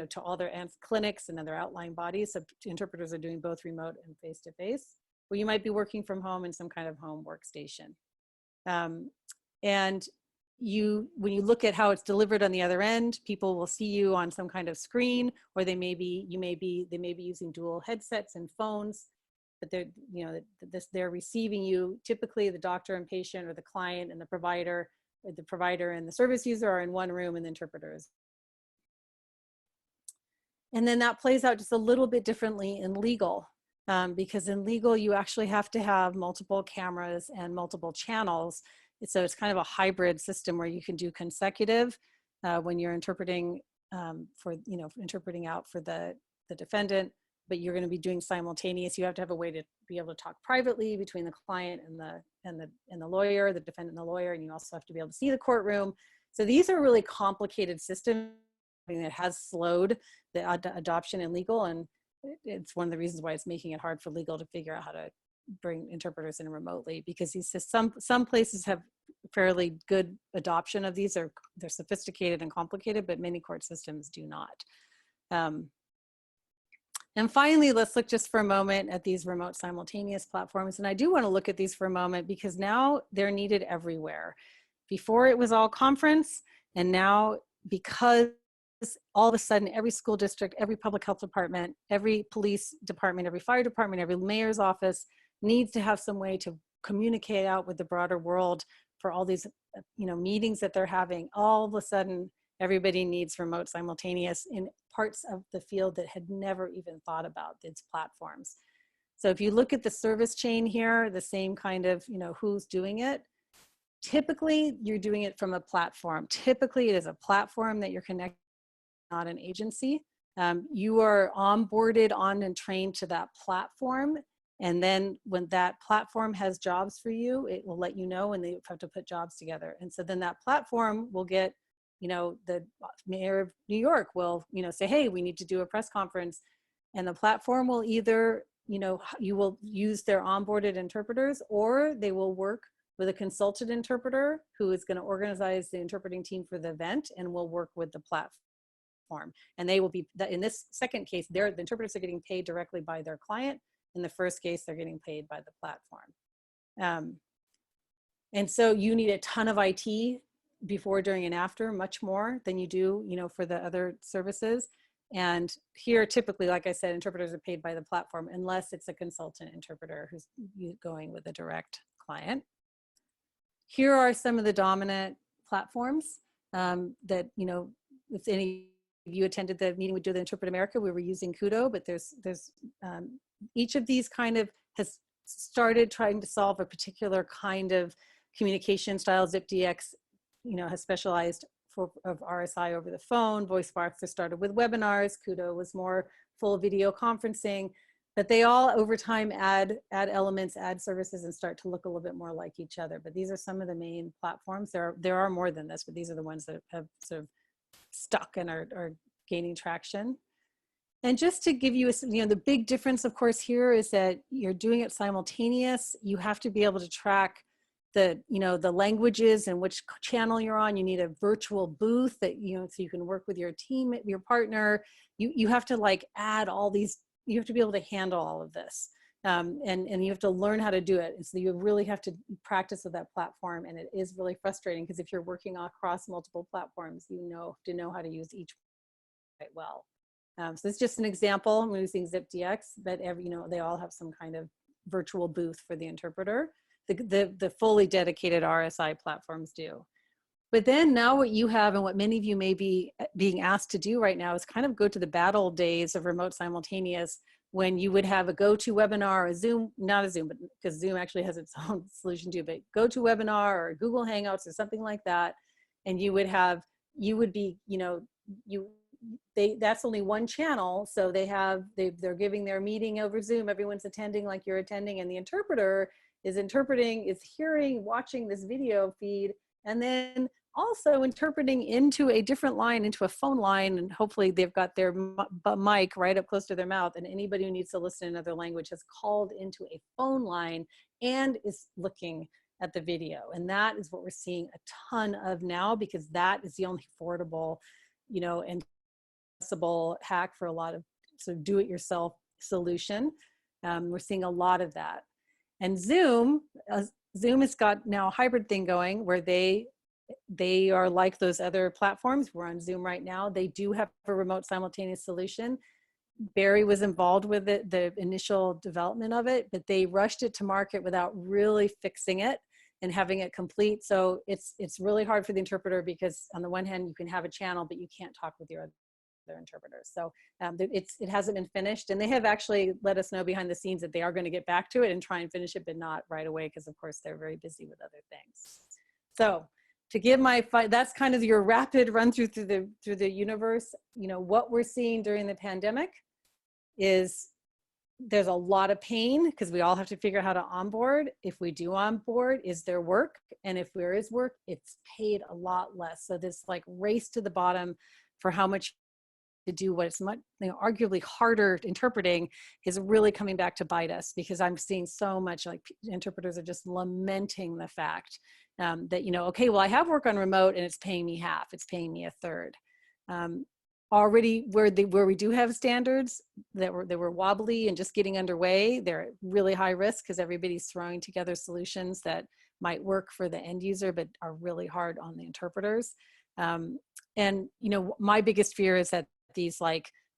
to all their clinics and other outlying bodies. So interpreters are doing both remote and face-to-face. Or you might be working from home in some kind of home workstation. And when you look at how it's delivered on the other end, people will see you on some kind of screen, or they may be using dual headsets and phones, but they're receiving you. Typically the doctor and patient, or the client and the provider and the service user are in one room, and the interpreters. And then that plays out just a little bit differently in legal, because in legal you actually have to have multiple cameras and multiple channels. So it's kind of a hybrid system where you can do consecutive when you're interpreting interpreting out for the defendant, but you're going to be doing simultaneous. You have to have a way to be able to talk privately between the client and the lawyer, the defendant and the lawyer, and you also have to be able to see the courtroom. So these are really complicated systems that has slowed the adoption in legal, and it's one of the reasons why it's making it hard for legal to figure out how to bring interpreters in remotely, because some places have fairly good adoption of these. They're sophisticated and complicated, but many court systems do not. And finally, let's look just for a moment at these remote simultaneous platforms. And I do want to look at these for a moment because now they're needed everywhere. Before it was all conference, and now because all of a sudden every school district, every public health department, every police department, every fire department, every mayor's office needs to have some way to communicate out with the broader world for all these meetings that they're having. All of a sudden everybody needs remote simultaneous in parts of the field that had never even thought about these platforms. So if you look at the service chain here, the same kind of who's doing it, typically you're doing it from a platform. Typically it is a platform that you're connected, not an agency. You are onboarded on and trained to that platform. And then when that platform has jobs for you, it will let you know when they have to put jobs together. And so then that platform will get, the mayor of New York will, say, hey, we need to do a press conference. And the platform will either, you will use their onboarded interpreters, or they will work with a consultant interpreter who is going to organize the interpreting team for the event and will work with the platform. And they will be, in this second case, the interpreters are getting paid directly by their client. In the first case, they're getting paid by the platform. And so you need a ton of IT before, during, and after, much more than you do, for the other services. And here, typically, like I said, interpreters are paid by the platform unless it's a consultant interpreter who's going with a direct client. Here are some of the dominant platforms that, if any of you attended the meeting we did with Interpret America, we were using Kudo, but there's each of these kind of has started trying to solve a particular kind of communication style. ZipDX, has specialized of RSI over the phone. VoiceBox has started with webinars. Kudo was more full video conferencing, but they all over time add elements, add services, and start to look a little bit more like each other. But these are some of the main platforms. There are more than this, but these are the ones that have sort of stuck and are gaining traction. And just to give you the big difference, of course, here is that you're doing it simultaneous. You have to be able to track the languages and which channel you're on. You need a virtual booth that, so you can work with your team, your partner. You have to add all these, you have to be able to handle all of this. And you have to learn how to do it. And so you really have to practice with that platform. And it is really frustrating because if you're working across multiple platforms, you have to know how to use each quite well. So it's just an example. I'm using ZipDX, but they all have some kind of virtual booth for the interpreter. The fully dedicated RSI platforms do. But then now what you have, and what many of you may be being asked to do right now, is kind of go to the bad old days of remote simultaneous, when you would have a GoToWebinar, a Zoom, not a Zoom, but because Zoom actually has its own solution too, but GoToWebinar or Google Hangouts or something like that. And you would be, that's only one channel. So they're giving their meeting over Zoom. Everyone's attending like you're attending, and the interpreter is interpreting, is hearing, watching this video feed, and then also interpreting into a different line, into a phone line, and hopefully they've got their mic right up close to their mouth, and anybody who needs to listen in another language has called into a phone line and is looking at the video. And that is what we're seeing a ton of now, because that is the only affordable and accessible hack for a lot of sort of do-it-yourself solution. We're seeing a lot of that. And Zoom has got now a hybrid thing going where they are like those other platforms. We're on Zoom right now. They do have a remote simultaneous solution. Barry was involved with it, the initial development of it, but they rushed it to market without really fixing it and having it complete. So it's really hard for the interpreter because on the one hand, you can have a channel, but you can't talk with your other interpreters. So it hasn't been finished, and they have actually let us know behind the scenes that they are going to get back to it and try and finish it, but not right away because of course they're very busy with other things. So to give that's kind of your rapid run through the universe. What we're seeing during the pandemic is there's a lot of pain because we all have to figure out how to onboard. If we do onboard, is there work? And if there is work, it's paid a lot less. So this like race to the bottom for how much to do what is much, arguably harder interpreting is really coming back to bite us, because I'm seeing so much like interpreters are just lamenting the fact that, okay, well, I have work on remote and it's paying me half, it's paying me a third. Already where we do have standards that were wobbly and just getting underway, they're at really high risk because everybody's throwing together solutions that might work for the end user, but are really hard on the interpreters. And my biggest fear is that these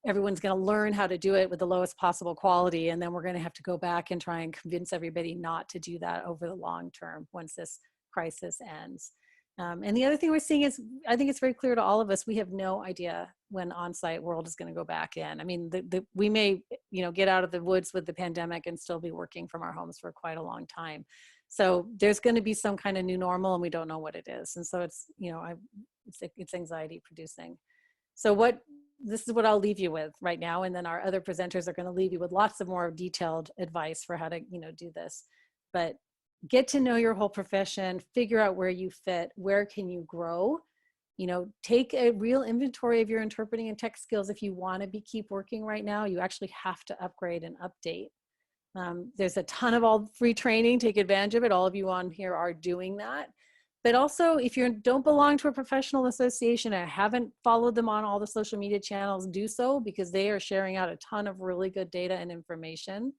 everyone's going to learn how to do it with the lowest possible quality, and then we're going to have to go back and try and convince everybody not to do that over the long term once this crisis ends. And the other thing we're seeing is, I think it's very clear to all of us, we have no idea when on-site world is going to go back in. I mean, we may, get out of the woods with the pandemic and still be working from our homes for quite a long time. So there's going to be some kind of new normal, and we don't know what it is. And so it's, it's anxiety producing. So this is what I'll leave you with right now. And then our other presenters are going to leave you with lots of more detailed advice for how to, do this. But get to know your whole profession, figure out where you fit, where can you grow, take a real inventory of your interpreting and tech skills. If you want to keep working right now, you actually have to upgrade and update. There's a ton of all free training, take advantage of it. All of you on here are doing that. But also, if you don't belong to a professional association and haven't followed them on all the social media channels, do so, because they are sharing out a ton of really good data and information.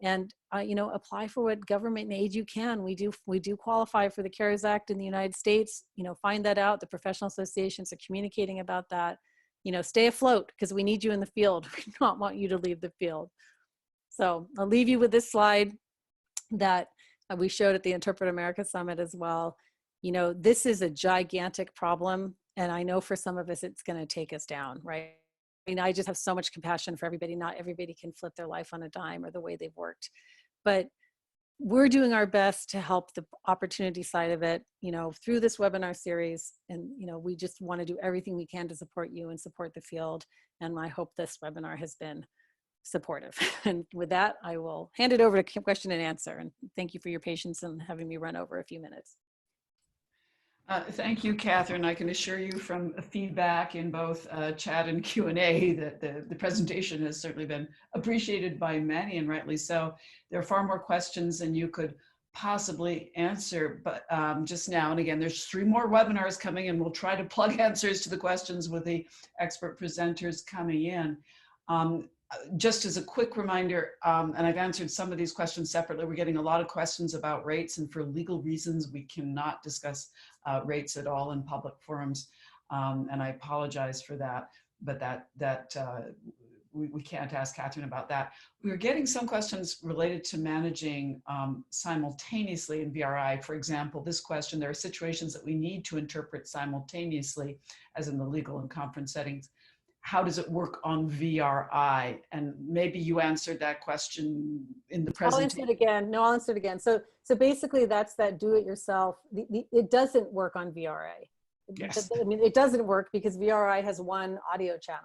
And apply for what government aid you can. We do qualify for the CARES Act in the United States. Find that out. The professional associations are communicating about that. Stay afloat, because we need you in the field. We do not want you to leave the field. So I'll leave you with this slide that we showed at the Interpret America Summit as well. This is a gigantic problem, and I know for some of us it's going to take us down, right? I mean, I just have so much compassion for everybody. Not everybody can flip their life on a dime or the way they've worked, but we're doing our best to help the opportunity side of it, through this webinar series. And, we just want to do everything we can to support you and support the field. And I hope this webinar has been supportive. And with that, I will hand it over to question and answer. And thank you for your patience and having me run over a few minutes. Thank you, Katharine. I can assure you from feedback in both chat and Q&A that the presentation has certainly been appreciated by many, and rightly so. There are far more questions than you could possibly answer, but just now, and again, there's 3 more webinars coming, and we'll try to plug answers to the questions with the expert presenters coming in. Just as a quick reminder, and I've answered some of these questions separately, we're getting a lot of questions about rates, and for legal reasons, we cannot discuss rates at all in public forums, and I apologize for that, but we can't ask Katharine about that. We're getting some questions related to managing simultaneously in VRI. For example, this question, there are situations that we need to interpret simultaneously, as in the legal and conference settings. How does it work on VRI? And maybe you answered that question in the presentation. I'll answer it again. No, I'll answer it again. So basically that's that do-it-yourself. It doesn't work on VRI. Yes. I mean, it doesn't work because VRI has one audio channel.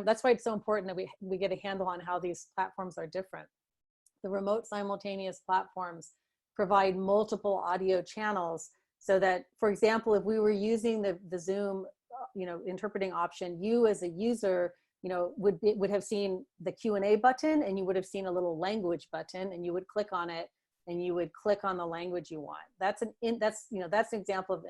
That's why it's so important that we get a handle on how these platforms are different. The remote simultaneous platforms provide multiple audio channels, so that, for example, if we were using the Zoom interpreting option, you as a user, would have seen the Q&A button, and you would have seen a little language button, and you would click on it, and you would click on the language you want. That's an example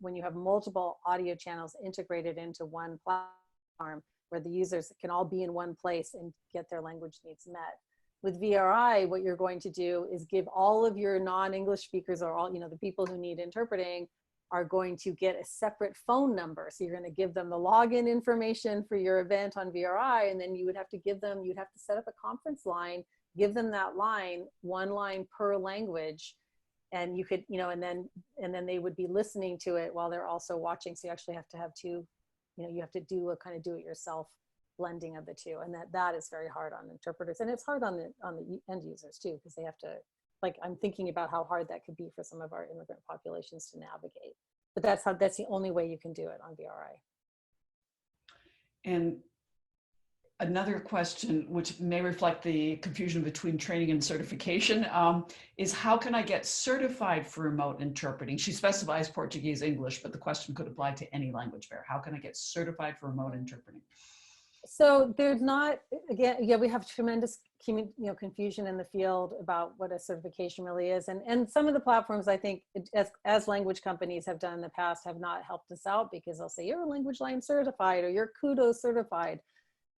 when you have multiple audio channels integrated into one platform where the users can all be in one place and get their language needs met. With VRI, what you're going to do is give all of your non-English speakers, or all, the people who need interpreting, are going to get a separate phone number. So you're going to give them the login information for your event on VRI, and then you would have to give them, you'd have to set up a conference line, give them that line, one line per language, and you could, and then they would be listening to it while they're also watching. So you actually have to have two, you have to do a kind of do-it-yourself blending of the two, and that is very hard on interpreters, and it's hard on the end users too, because they have to, like, I'm thinking about how hard that could be for some of our immigrant populations to navigate. But that's the only way you can do it on VRI. And another question, which may reflect the confusion between training and certification, is how can I get certified for remote interpreting? She specifies Portuguese, English, but the question could apply to any language barrier. How can I get certified for remote interpreting? So there's not, again, we have tremendous confusion in the field about what a certification really is. And some of the platforms, I think, as language companies have done in the past, have not helped us out, because they'll say, you're language line certified, or you're Kudos certified.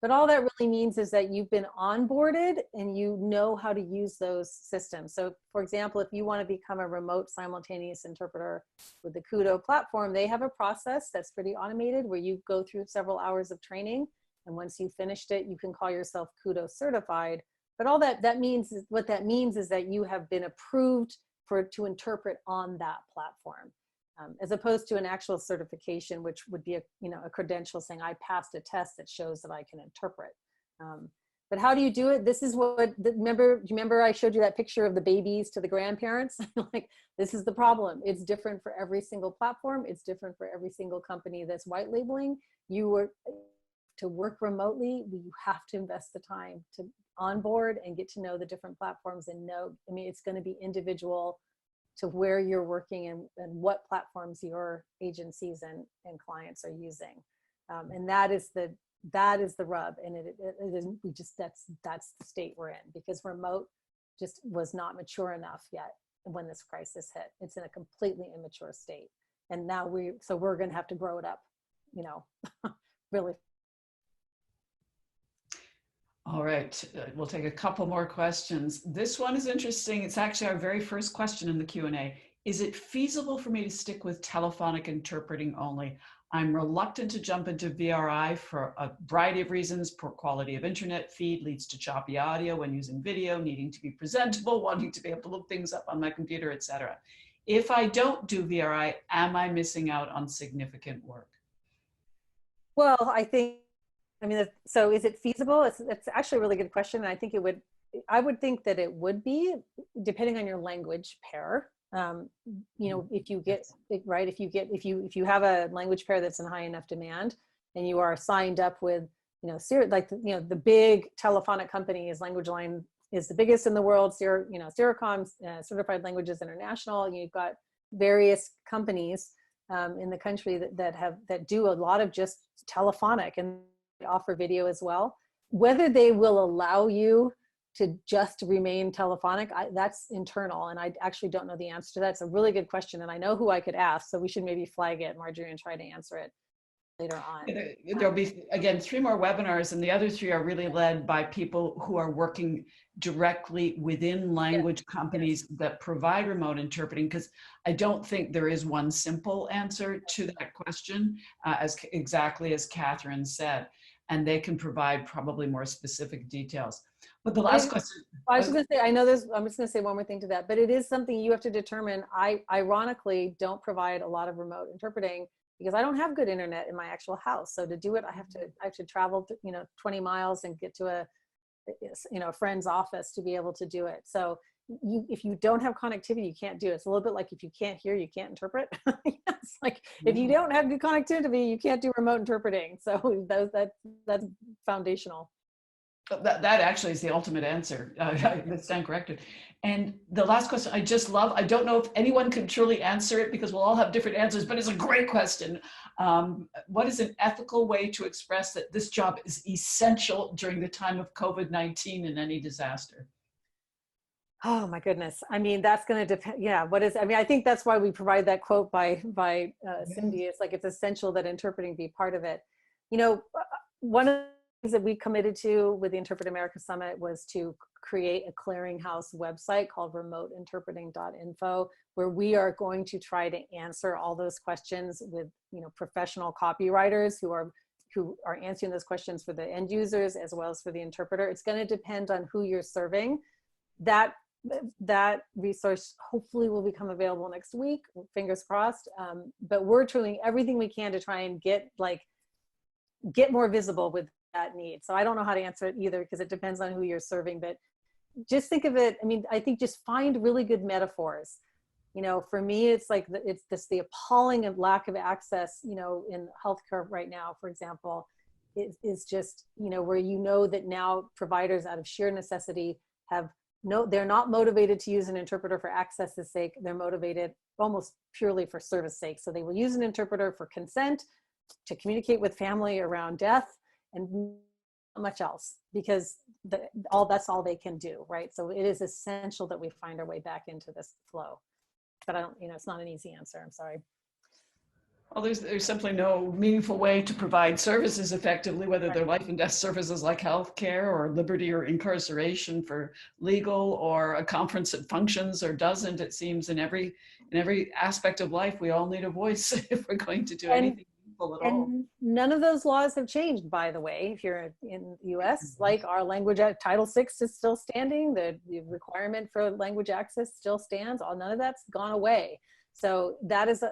But all that really means is that you've been onboarded and you know how to use those systems. So for example, if you want to become a remote simultaneous interpreter with the Kudo platform, they have a process that's pretty automated where you go through several hours of training. And once you've finished it, you can call yourself Kudo certified. But all that means is, what that means is that you have been approved to interpret on that platform, as opposed to an actual certification, which would be a credential saying I passed a test that shows that I can interpret. But how do you do it? This is what, remember I showed you that picture of the babies to the grandparents? Like, this is the problem. It's different for every single platform. It's different for every single company that's white labeling. To work remotely, you have to invest the time to onboard and get to know the different platforms and know, it's going to be individual to where you're working and what platforms your agencies and clients are using. And that is the rub. And it is, that's the state we're in, because remote just was not mature enough yet when this crisis hit. It's in a completely immature state. And now we're going to have to grow it up, really. All right, we'll take a couple more questions. This one is interesting. It's actually our very first question in the Q&A. Is it feasible for me to stick with telephonic interpreting only? I'm reluctant to jump into VRI for a variety of reasons. Poor quality of internet feed leads to choppy audio when using video, needing to be presentable, wanting to be able to look things up on my computer, etc. If I don't do VRI, am I missing out on significant work? Well, so is it feasible? It's actually a really good question. And I think I would think that it would be, depending on your language pair. If you get it right, if you have a language pair that's in high enough demand and you are signed up with, the big telephonic companies, Language Line is the biggest in the world, Seracom, Certified Languages International. You've got various companies in the country that do a lot of just telephonic, and offer video as well. Whether they will allow you to just remain telephonic, that's internal, and I actually don't know the answer to that. It's a really good question, and I know who I could ask, so we should maybe flag it, Marjorie, and try to answer it later on. There'll be, again, 3 more webinars, and the other 3 are really led by people who are working directly within language companies that provide remote interpreting, because I don't think there is one simple answer to that question, exactly as Katharine said, and they can provide probably more specific details. But the last question. I was going to say, I'm just going to say one more thing to that, but it is something you have to determine. I ironically don't provide a lot of remote interpreting because I don't have good internet in my actual house. So to do it, I have to travel, 20 miles and get to a friend's office to be able to do it. So if you don't have connectivity, you can't do it. It's a little bit like if you can't hear, you can't interpret. It's like if you don't have good connectivity, you can't do remote interpreting. So that's foundational. That actually is the ultimate answer. I stand corrected. And the last question I just love, I don't know if anyone can truly answer it because we'll all have different answers, but it's a great question. What is an ethical way to express that this job is essential during the time of COVID-19 and any disaster? Oh my goodness. I mean, that's going to depend. Yeah. I mean, I think that's why we provide that quote by Cindy. It's like, it's essential that interpreting be part of it. You know, one of the things that we committed to with the Interpret America Summit was to create a clearinghouse website called remoteinterpreting.info, where we are going to try to answer all those questions with, you know, professional copywriters who are answering those questions for the end users as well as for the interpreter. It's going to depend on who you're serving. That resource hopefully will become available next week, fingers crossed. But we're doing everything we can to try and get more visible with that need. So I don't know how to answer it either, because it depends on who you're serving, but just think of it. I mean, I think just find really good metaphors. You know, for me, it's like, it's the appalling of lack of access, you know, in healthcare right now, for example, is just, you know, where, you know, that now providers out of sheer necessity they're not motivated to use an interpreter for access's sake. They're motivated almost purely for service sake. So they will use an interpreter for consent, to communicate with family around death, and not much else, because that's all they can do, right? So it is essential that we find our way back into this flow. But I don't, you know, it's not an easy answer. I'm sorry. Well, there's simply no meaningful way to provide services effectively, whether they're life and death services like healthcare or liberty or incarceration for legal, or a conference that functions or doesn't. It seems in every aspect of life, we all need a voice if we're going to do anything meaningful at all. And none of those laws have changed, by the way. If you're in the US, like our language, Title VI is still standing. The requirement for language access still stands. None of that's gone away. So that is a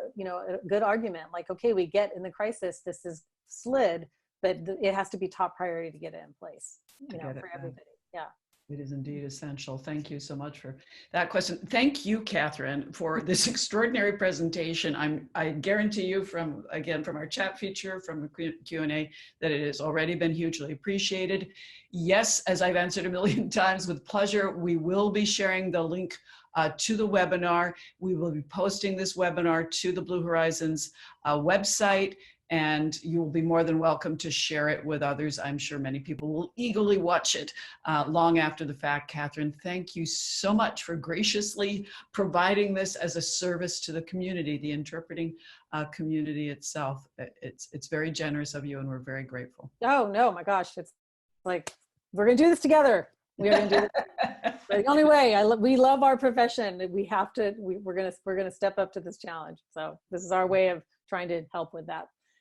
good argument. Like, okay, we get in the crisis, this is slid, but it has to be top priority to get it in place, for everybody. Yeah. It is indeed essential. Thank you so much for that question. Thank you, Katharine, for this extraordinary presentation. I guarantee you from our chat feature, from the Q&A, that it has already been hugely appreciated. Yes, as I've answered a million times, with pleasure, we will be sharing the link to the webinar. We will be posting this webinar to the Blue Horizons website, and you will be more than welcome to share it with others. I'm sure many people will eagerly watch it long after the fact. Katharine, thank you so much for graciously providing this as a service to the community, the interpreting community itself. It's very generous of you, and we're very grateful. Oh no, my gosh, it's like, we're gonna do this together. We are gonna do this. The only way. We love our profession. We have to. We're gonna step up to this challenge. So this is our way of trying to help with that.